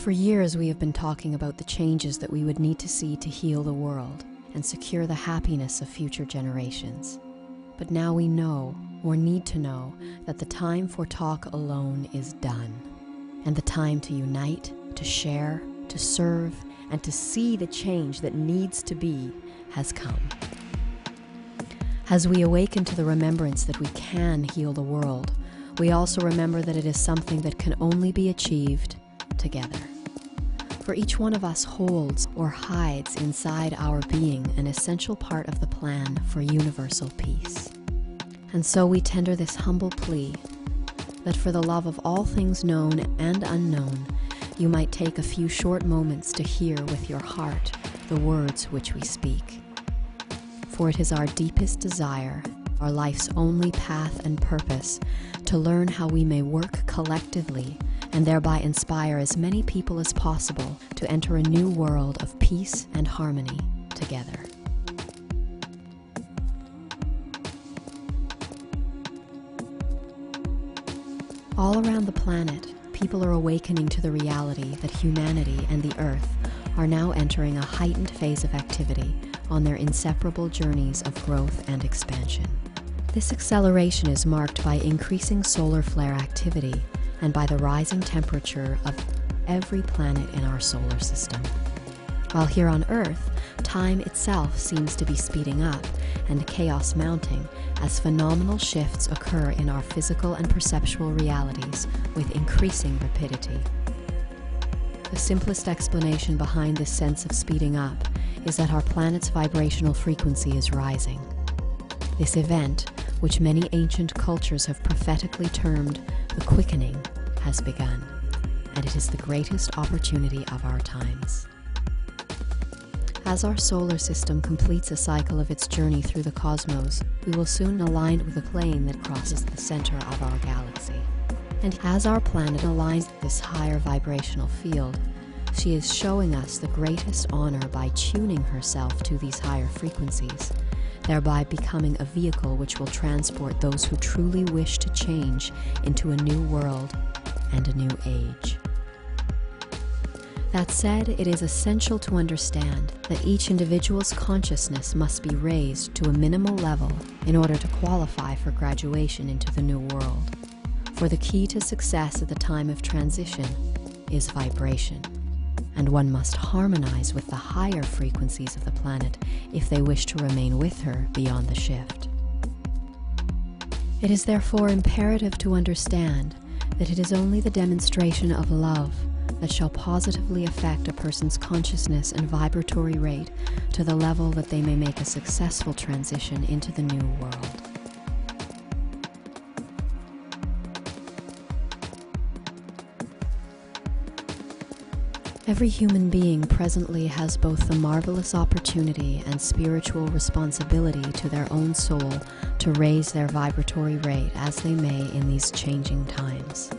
For years, we have been talking about the changes that we would need to see to heal the world and secure the happiness of future generations. But now we know, or need to know, that the time for talk alone is done, and the time to unite, to share, to serve, and to see the change that needs to be has come. As we awaken to the remembrance that we can heal the world, we also remember that it is something that can only be achieved together. For each one of us holds or hides inside our being an essential part of the plan for universal peace. And so we tender this humble plea that for the love of all things known and unknown, you might take a few short moments to hear with your heart the words which we speak. For it is our deepest desire, our life's only path and purpose, to learn how we may work collectively and thereby inspire as many people as possible to enter a new world of peace and harmony together. All around the planet, people are awakening to the reality that humanity and the Earth are now entering a heightened phase of activity on their inseparable journeys of growth and expansion. This acceleration is marked by increasing solar flare activity and by the rising temperature of every planet in our solar system. While here on Earth, time itself seems to be speeding up and chaos mounting as phenomenal shifts occur in our physical and perceptual realities with increasing rapidity. The simplest explanation behind this sense of speeding up is that our planet's vibrational frequency is rising. This event, which many ancient cultures have prophetically termed the quickening, has begun, and it is the greatest opportunity of our times. As our solar system completes a cycle of its journey through the cosmos, we will soon align with a plane that crosses the center of our galaxy. And as our planet aligns with this higher vibrational field, she is showing us the greatest honor by tuning herself to these higher frequencies, thereby becoming a vehicle which will transport those who truly wish to change into a new world and a new age. That said, it is essential to understand that each individual's consciousness must be raised to a minimal level in order to qualify for graduation into the new world. For the key to success at the time of transition is vibration, and one must harmonize with the higher frequencies of the planet if they wish to remain with her beyond the shift. It is therefore imperative to understand that it is only the demonstration of love that shall positively affect a person's consciousness and vibratory rate to the level that they may make a successful transition into the new world. Every human being presently has both the marvelous opportunity and spiritual responsibility to their own soul to raise their vibratory rate as they may in these changing times.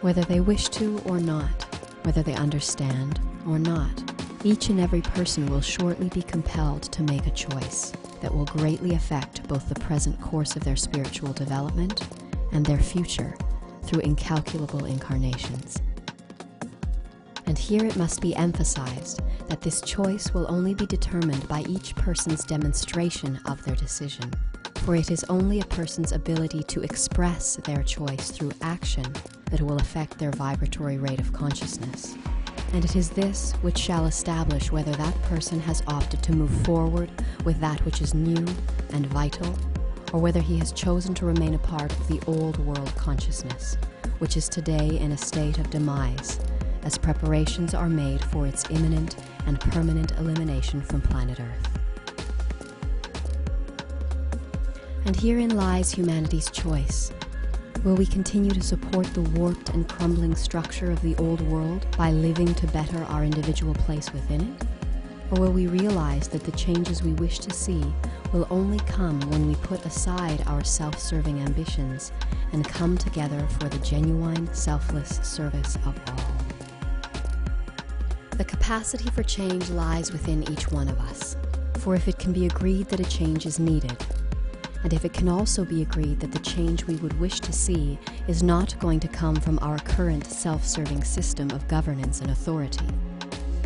Whether they wish to or not, whether they understand or not, each and every person will shortly be compelled to make a choice that will greatly affect both the present course of their spiritual development and their future through incalculable incarnations. And here it must be emphasized that this choice will only be determined by each person's demonstration of their decision, for it is only a person's ability to express their choice through action that will affect their vibratory rate of consciousness. And it is this which shall establish whether that person has opted to move forward with that which is new and vital, or whether he has chosen to remain a part of the old world consciousness, which is today in a state of demise, as preparations are made for its imminent and permanent elimination from planet Earth. And herein lies humanity's choice. Will we continue to support the warped and crumbling structure of the old world by living to better our individual place within it? Or will we realize that the changes we wish to see will only come when we put aside our self-serving ambitions and come together for the genuine, selfless service of all? The capacity for change lies within each one of us, for if it can be agreed that a change is needed, And if it can also be agreed that the change we would wish to see is not going to come from our current self-serving system of governance and authority,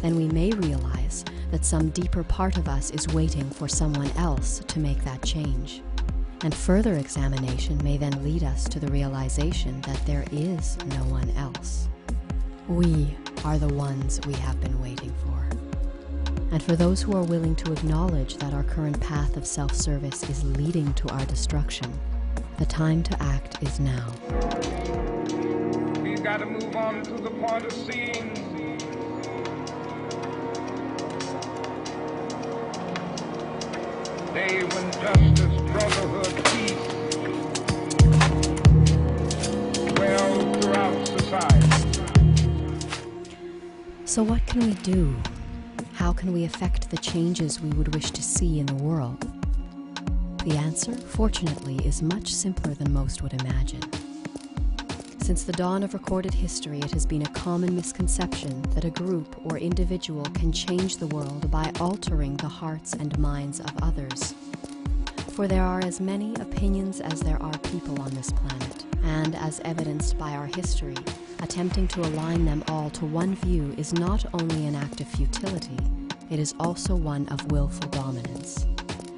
then we may realize that some deeper part of us is waiting for someone else to make that change. And further examination may then lead us to the realization that there is no one else. We are the ones we have been waiting for. And for those who are willing to acknowledge that our current path of self-service is leading to our destruction, the time to act is now. We've got to move on to the point of seeing day when justice, brotherhood, peace dwell throughout society. So what can we do? How can we affect the changes we would wish to see in the world? The answer, fortunately, is much simpler than most would imagine. Since the dawn of recorded history, it has been a common misconception that a group or individual can change the world by altering the hearts and minds of others. For there are as many opinions as there are people on this planet, and as evidenced by our history, attempting to align them all to one view is not only an act of futility, it is also one of willful dominance.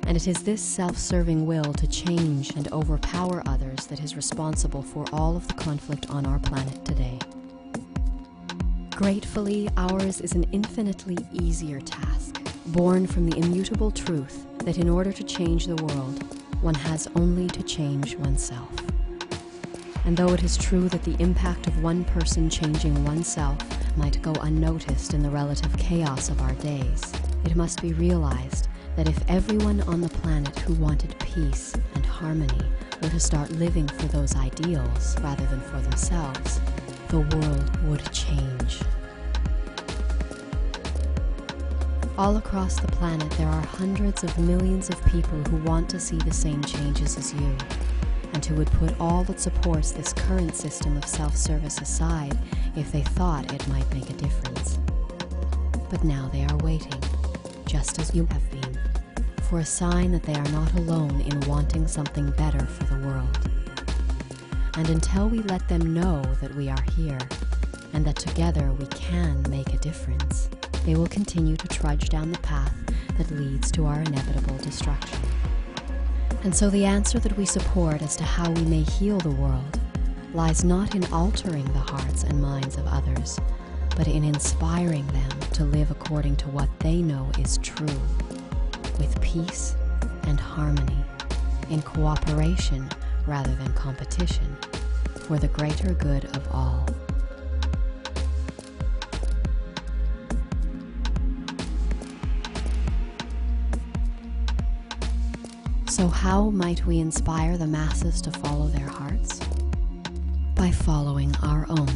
And it is this self-serving will to change and overpower others that is responsible for all of the conflict on our planet today. Gratefully, ours is an infinitely easier task, born from the immutable truth that in order to change the world, one has only to change oneself. And though it is true that the impact of one person changing oneself might go unnoticed in the relative chaos of our days, it must be realized that if everyone on the planet who wanted peace and harmony were to start living for those ideals rather than for themselves, the world would change. All across the planet, there are hundreds of millions of people who want to see the same changes as you, and who would put all that supports this current system of self-service aside if they thought it might make a difference. But now they are waiting, just as you have been, for a sign that they are not alone in wanting something better for the world. And until we let them know that we are here, and that together we can make a difference, they will continue to trudge down the path that leads to our inevitable destruction. And so the answer that we support as to how we may heal the world lies not in altering the hearts and minds of others, but in inspiring them to live according to what they know is true, with peace and harmony, in cooperation rather than competition, for the greater good of all. So how might we inspire the masses to follow their hearts? By following our own.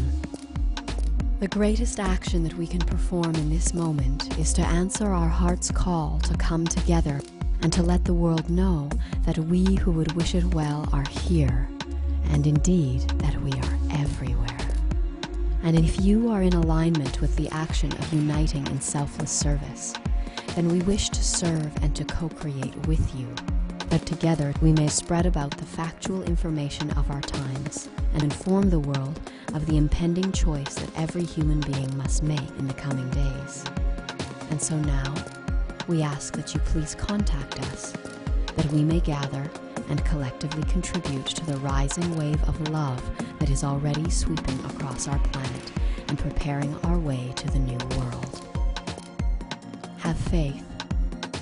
The greatest action that we can perform in this moment is to answer our heart's call to come together and to let the world know that we who would wish it well are here, and indeed that we are everywhere. And if you are in alignment with the action of uniting in selfless service, then we wish to serve and to co-create with you, that together we may spread about the factual information of our times and inform the world of the impending choice that every human being must make in the coming days. And so now, we ask that you please contact us, that we may gather and collectively contribute to the rising wave of love that is already sweeping across our planet and preparing our way to the new world. Have faith,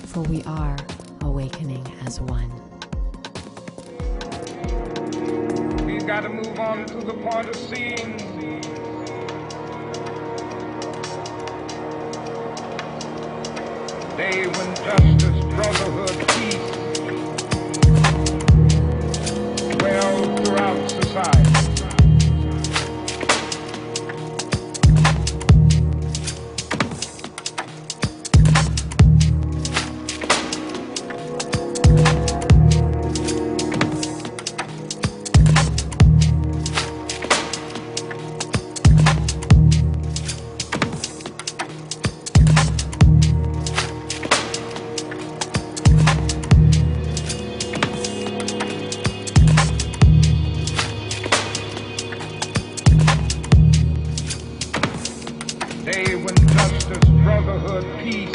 for we are awakening as one. We've got to move on to the point of seeing day when justice, brotherhood, peace dwell throughout society. peace